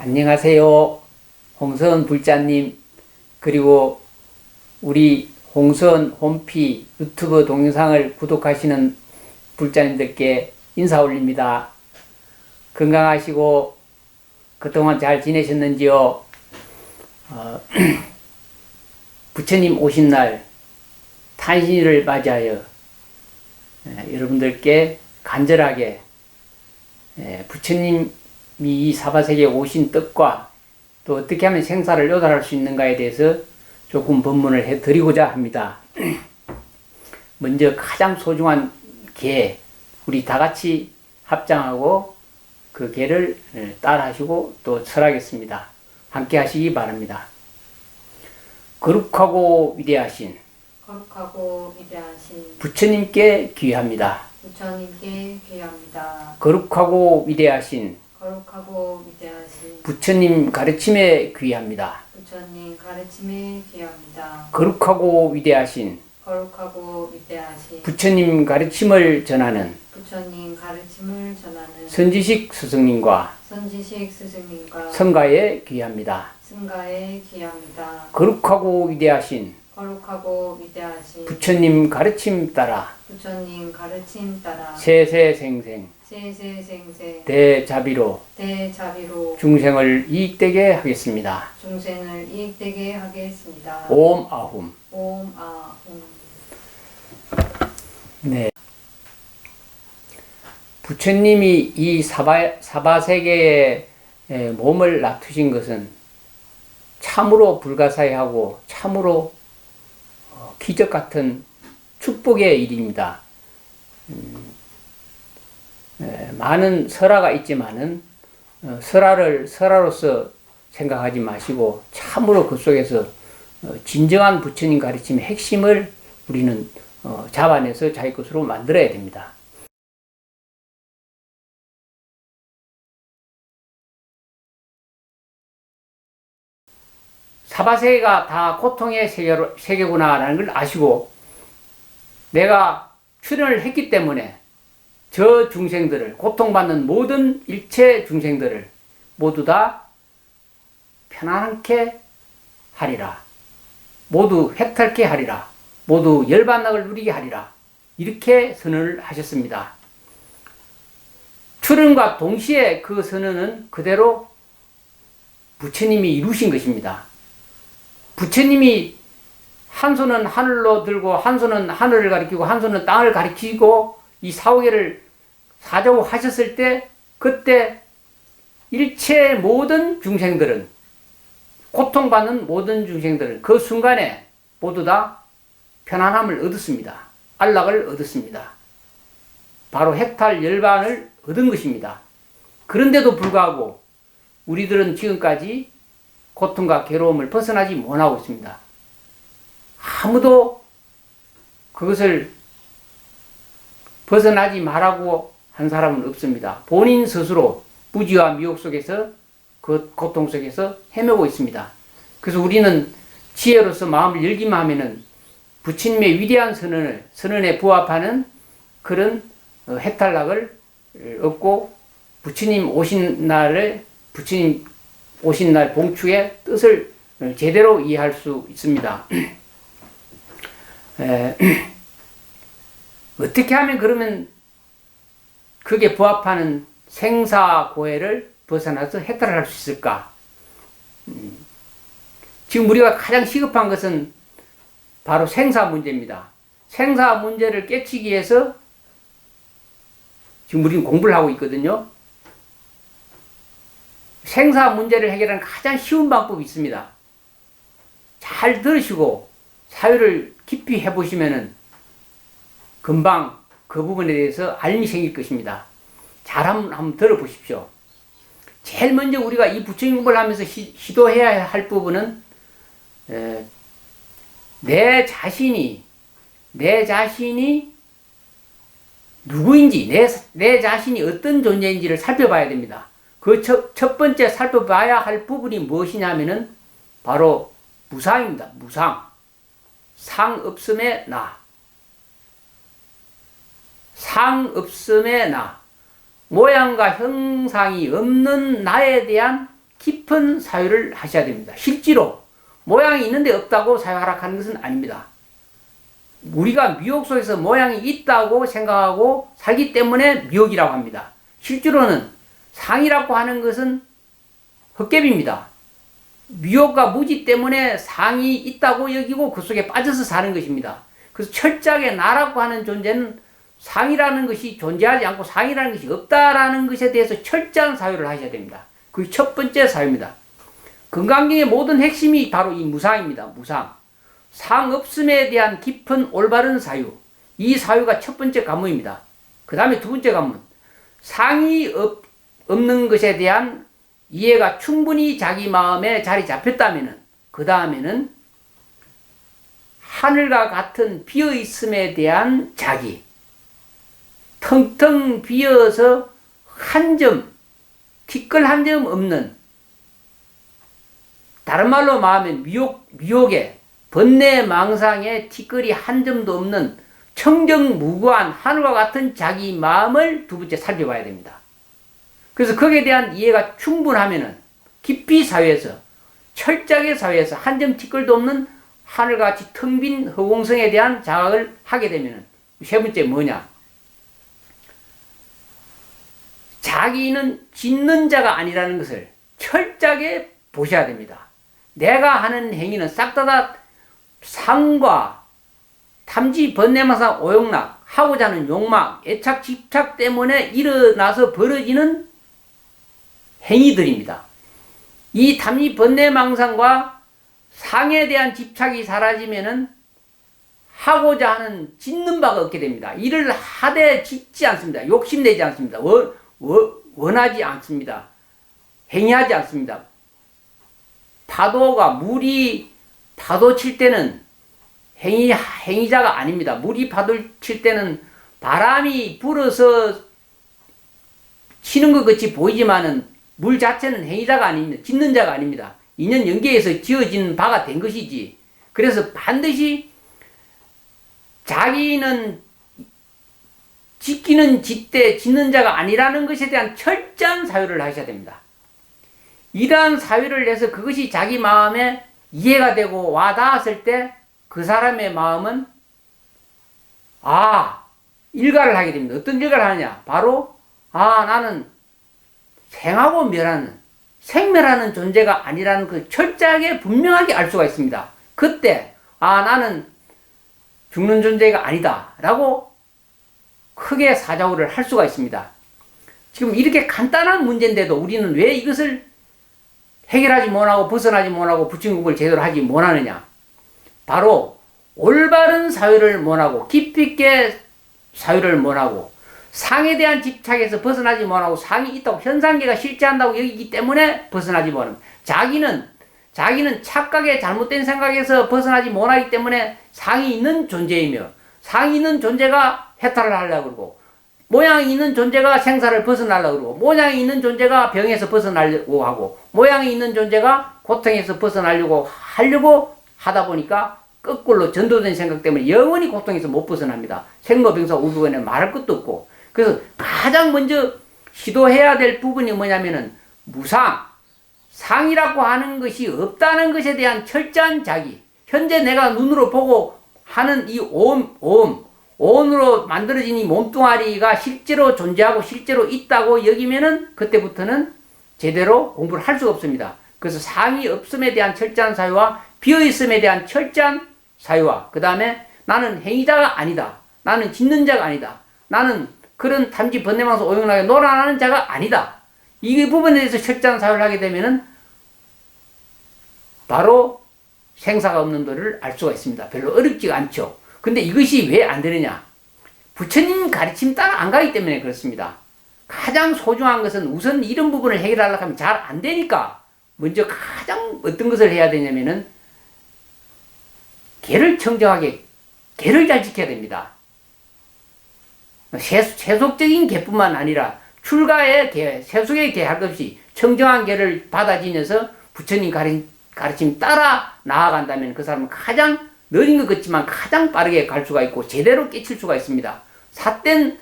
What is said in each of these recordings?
안녕하세요. 홍선 불자님, 그리고 우리 홍선 홈피 유튜브 동영상을 구독하시는 불자님들께 인사 올립니다. 건강하시고 그동안 잘 지내셨는지요? 부처님 오신 날 탄신일을 맞이하여 여러분들께 간절하게 부처님이 이 사바세계에 오신 뜻과 또 어떻게 하면 생사를 요달할 수 있는가에 대해서 조금 법문을 해드리고자 합니다. 먼저 가장 소중한 계, 우리 다 같이 합장하고 그 계를 따라하시고 또 설하겠습니다. 함께 하시기 바랍니다. 거룩하고 위대하신 부처님께 귀합니다. 거룩하고 위대하신 부처님 가르침에 귀합니다. 거룩하고 위대하신 부처님 가르침을 전하는 선지식 스승님과 성가에 귀합니다. 거룩하고 위대하신 부처님 가르침 따라 세세생생 대자비로 중생을 이익되게 하겠습니다. 옴 아훔. 네. 부처님이 이 사바세계에 몸을 놔두신 것은 참으로 불가사의하고 참으로 기적 같은 축복의 일입니다. 많은 설화가 있지만은 설화를 설화로서 생각하지 마시고 참으로 그 속에서 진정한 부처님 가르침의 핵심을 우리는 잡아내서 자기 것으로 만들어야 됩니다. 사바세계가 다 고통의 세계구나라는 걸 아시고 내가 출연을 했기 때문에 저 중생들을, 고통받는 모든 일체 중생들을 모두 다 편안하게 하리라. 모두 해탈케 하리라. 모두 열반락을 누리게 하리라. 이렇게 선언을 하셨습니다. 출연과 동시에 그 선언은 그대로 부처님이 이루신 것입니다. 부처님이 한 손은 하늘로 들고 한 손은 하늘을 가리키고 한 손은 땅을 가리키고 이 사후계를 사자고 하셨을 때 그때 일체 모든 중생들은, 고통받는 모든 중생들은 그 순간에 모두 다 편안함을 얻었습니다. 안락을 얻었습니다. 바로 해탈 열반을 얻은 것입니다. 그런데도 불구하고 우리들은 지금까지 고통과 괴로움을 벗어나지 못하고 있습니다. 아무도 그것을 벗어나지 말라고 한 사람은 없습니다. 본인 스스로 무지와 미혹 속에서 그 고통 속에서 헤매고 있습니다. 그래서 우리는 지혜로서 마음을 열기만 하면은 부처님의 위대한 선언에 부합하는 그런 해탈락을 얻고 부처님 오신 날 봉축의 뜻을 제대로 이해할 수 있습니다. 어떻게 하면 그러면 그게 부합하는 생사고해를 벗어나서 해탈을 할 수 있을까? 지금 우리가 가장 시급한 것은 바로 생사 문제입니다. 생사 문제를 깨치기 위해서 지금 우리는 공부를 하고 있거든요. 생사 문제를 해결하는 가장 쉬운 방법이 있습니다. 잘 들으시고 사유를 깊이 해보시면은 금방 그 부분에 대해서 알미 생길 것입니다. 잘 한번 들어보십시오. 제일 먼저 우리가 이 부처님 공부를 하면서 시도해야 할 부분은 내 자신이 누구인지, 내 자신이 어떤 존재인지를 살펴봐야 됩니다. 그 첫 번째 살펴봐야 할 부분이 무엇이냐면은 바로 무상입니다. 무상. 상 없음의 나. 상 없음의 나. 모양과 형상이 없는 나에 대한 깊은 사유를 하셔야 됩니다. 실제로 모양이 있는데 없다고 사유하락하는 것은 아닙니다. 우리가 미혹 속에서 모양이 있다고 생각하고 살기 때문에 미혹이라고 합니다. 실제로는 상이라고 하는 것은 헛개비입니다. 미혹과 무지 때문에 상이 있다고 여기고 그 속에 빠져서 사는 것입니다. 그래서 철저하게 나라고 하는 존재는 상이라는 것이 존재하지 않고 상이라는 것이 없다라는 것에 대해서 철저한 사유를 하셔야 됩니다. 그게 첫 번째 사유입니다. 건강경의 모든 핵심이 바로 이 무상입니다. 무상. 상 없음에 대한 깊은 올바른 사유. 이 사유가 첫 번째 관문입니다. 그 다음에 두 번째 관문. 상이 없는 것에 대한 이해가 충분히 자기 마음에 자리 잡혔다면은, 그 다음에는 하늘과 같은 비어있음에 대한 자기. 텅텅 비어서 한 점, 티끌 한 점 없는, 다른 말로 말하면 미혹에, 번뇌 망상에 티끌이 한 점도 없는 청정무구한 하늘과 같은 자기 마음을 두 번째 살펴봐야 됩니다. 그래서 거기에 대한 이해가 충분하면은 깊이 사회에서, 철저하게 사회에서 한 점 티끌도 없는 하늘같이 텅 빈 허공성에 대한 자각을 하게 되면은 세 번째 뭐냐? 자기는 짓는 자가 아니라는 것을 철저하게 보셔야 됩니다. 내가 하는 행위는 싹 다 상과 탐지, 번뇌망상, 오용락, 하고자 하는 욕망, 애착, 집착 때문에 일어나서 벌어지는 행위들입니다. 이 탐지, 번뇌망상과 상에 대한 집착이 사라지면은 하고자 하는 짓는 바가 없게 됩니다. 일을 하되 짓지 않습니다. 욕심내지 않습니다. 원하지 않습니다. 행위하지 않습니다. 물이 파도 칠 때는 행위자가 아닙니다. 물이 파도를 칠 때는 바람이 불어서 치는 것 같이 보이지만은 물 자체는 행위자가 아닙니다. 짓는 자가 아닙니다. 인연 연계에서 지어진 바가 된 것이지. 그래서 반드시 자기는 짓기는 짓되 짓는 자가 아니라는 것에 대한 철저한 사유를 하셔야 됩니다. 이러한 사유를 해서 그것이 자기 마음에 이해가 되고 와 닿았을 때 그 사람의 마음은 일가를 하게 됩니다. 어떤 일가를 하느냐? 바로 나는 생하고 멸하는, 생멸하는 존재가 아니라는 그 철저하게 분명하게 알 수가 있습니다. 그때 나는 죽는 존재가 아니다 라고 크게 사자후를 할 수가 있습니다. 지금 이렇게 간단한 문제인데도 우리는 왜 이것을 해결하지 못하고 벗어나지 못하고 부처님국을 제대로 하지 못하느냐? 바로 올바른 사유를 못하고 깊이 있게 사유를 못하고 상에 대한 집착에서 벗어나지 못하고 상이 있다고 현상계가 실제한다고 여기기 때문에 벗어나지 못합니다. 자기는 착각에 잘못된 생각에서 벗어나지 못하기 때문에 상이 있는 존재이며 상이 있는 존재가 해탈을 하려고 그러고 모양이 있는 존재가 생사를 벗어나려고 그러고 모양이 있는 존재가 병에서 벗어나려고 하고 모양이 있는 존재가 고통에서 벗어나려고 하려고 하다 보니까 거꾸로 전도된 생각 때문에 영원히 고통에서 못 벗어납니다. 생로병사 우주간에 말할 것도 없고. 그래서 가장 먼저 시도해야 될 부분이 뭐냐면은 무상, 상이라고 하는 것이 없다는 것에 대한 철저한 자기. 현재 내가 눈으로 보고 하는 이 오음으로 만들어진 이 몸뚱아리가 실제로 존재하고 실제로 있다고 여기면은 그때부터는 제대로 공부를 할 수가 없습니다. 그래서 상이 없음에 대한 철저한 사유와 비어있음에 대한 철저한 사유와 그 다음에 나는 행위자가 아니다. 나는 짓는 자가 아니다. 나는 그런 탐지, 번뇌망상, 오용락에 놀아나는 자가 아니다. 이 부분에 대해서 철저한 사유를 하게 되면은 바로 생사가 없는 도를 알 수가 있습니다. 별로 어렵지가 않죠. 근데 이것이 왜 안 되느냐? 부처님 가르침 따라 안 가기 때문에 그렇습니다. 가장 소중한 것은 우선 이런 부분을 해결하려고 하면 잘 안 되니까 먼저 가장 어떤 것을 해야 되냐면은 계를 청정하게, 계를 잘 지켜야 됩니다. 세속적인 계뿐만 아니라 출가의 계, 세속의 계 할 것 없이 청정한 계를 받아지면서 부처님 가르침 따라 나아간다면 그 사람은 가장 느린 것 같지만 가장 빠르게 갈 수가 있고 제대로 깨칠 수가 있습니다. 삿된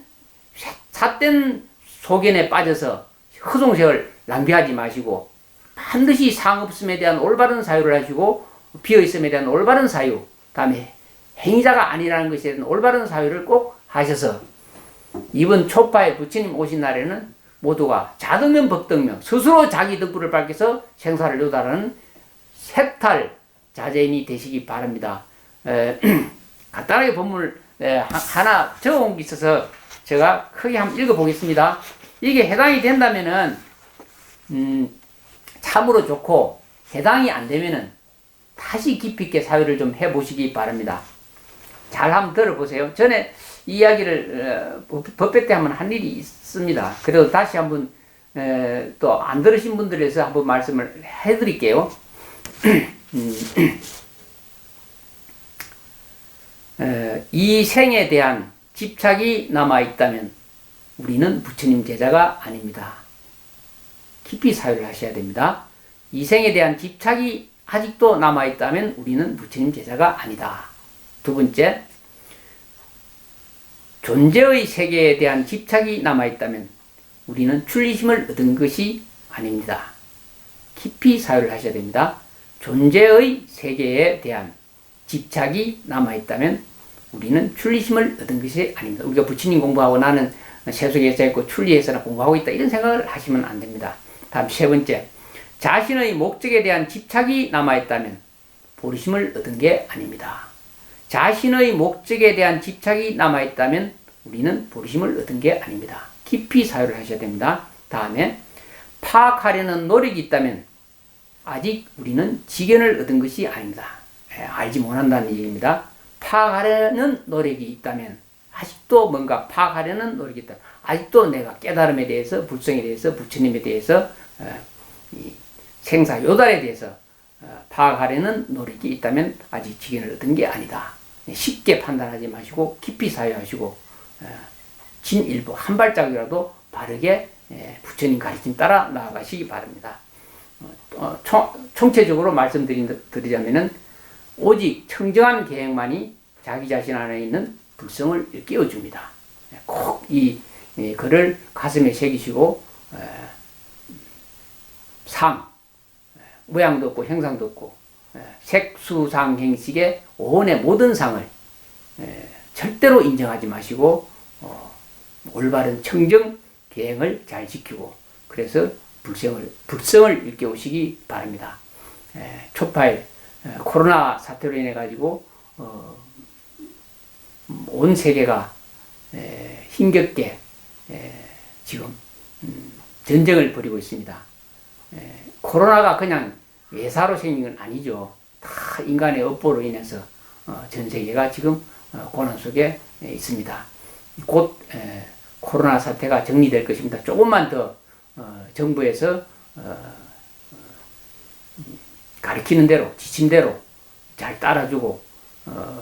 소견에 빠져서 허송세월 낭비하지 마시고 반드시 상없음에 대한 올바른 사유를 하시고 비어있음에 대한 올바른 사유, 다음에 행위자가 아니라는 것에 대한 올바른 사유를 꼭 하셔서 이번 초파에 부처님 오신 날에는 모두가 자등면 법등명 스스로 자기 등불을 밝혀서 생사를 요달하는 색탈 자제인이 되시기 바랍니다. 간단하게 본문을 하나 적어온 게 있어서 제가 크게 한번 읽어보겠습니다. 이게 해당이 된다면은 참으로 좋고, 해당이 안 되면은 다시 깊이 있게 사유를 좀 해보시기 바랍니다. 잘 한번 들어보세요. 전에 이 이야기를 법회 때 한번 한 일이 있습니다. 그래도 다시 한번 또 안 들으신 분들에서 한번 말씀을 해드릴게요. 이 생에 대한 집착이 남아있다면 우리는 부처님 제자가 아닙니다. 깊이 사유를 하셔야 됩니다. 이 생에 대한 집착이 아직도 남아있다면 우리는 부처님 제자가 아니다. 두 번째, 존재의 세계에 대한 집착이 남아있다면 우리는 출리심을 얻은 것이 아닙니다. 깊이 사유를 하셔야 됩니다. 존재의 세계에 대한 집착이 남아있다면 우리는 출리심을 얻은 것이 아닙니다. 우리가 부처님 공부하고 나는 세속에서 있고 출리에서나 공부하고 있다, 이런 생각을 하시면 안 됩니다. 다음 세 번째, 자신의 목적에 대한 집착이 남아있다면 보리심을 얻은 게 아닙니다. 자신의 목적에 대한 집착이 남아있다면 우리는 보리심을 얻은 게 아닙니다. 깊이 사유를 하셔야 됩니다. 다음에 파악하려는 노력이 있다면 아직 우리는 지견을 얻은 것이 아닙니다. 알지 못한다는 얘기입니다. 파악하려는 노력이 있다면, 아직도 뭔가 파악하려는 노력이 있다. 아직도 내가 깨달음에 대해서, 불성에 대해서, 부처님에 대해서, 이 생사 요달에 대해서 파악하려는 노력이 있다면 아직 지견을 얻은 게 아니다. 쉽게 판단하지 마시고 깊이 사유하시고 진일보 한 발짝이라도 바르게 부처님 가르침 따라 나아가시기 바랍니다. 총체적으로 말씀드리자면은 오직 청정한 계획만이 자기 자신 안에 있는 불성을 깨워줍니다. 꼭 이 글을 가슴에 새기시고 상, 모양도 없고 형상도 없고 색수상행식의 오온의 모든 상을 절대로 인정하지 마시고 올바른 청정 계행을 잘 지키고, 그래서 불성을 일깨우시기 바랍니다. 초파일 코로나 사태로 인해 가지고 온 세계가 힘겹게 지금 전쟁을 벌이고 있습니다. 코로나가 그냥 예사로 생긴 건 아니죠. 다 인간의 업보로 인해서 전 세계가 지금 고난 속에 있습니다. 곧 코로나 사태가 정리될 것입니다. 조금만 더 정부에서 가르치는 대로, 지침대로 잘 따라주고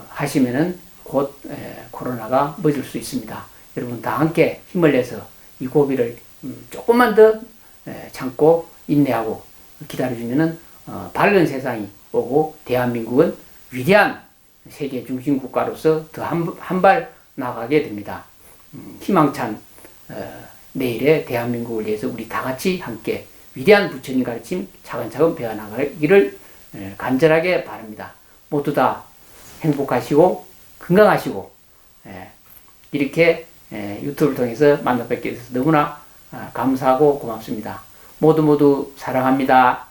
하시면은 곧 코로나가 멎을 수 있습니다. 여러분 다 함께 힘을 내서 이 고비를 조금만 더 참고 인내하고 기다려주면은 밝은 세상이 오고 대한민국은 위대한 세계 중심 국가로서 더 한 발 나가게 됩니다. 희망찬 내일의 대한민국을 위해서 우리 다 같이 함께 위대한 부처님 가르침 차근차근 배워나가기를 간절하게 바랍니다. 모두 다 행복하시고 건강하시고 이렇게 유튜브를 통해서 만나 뵙게 돼서 너무나 감사하고 고맙습니다. 모두 사랑합니다.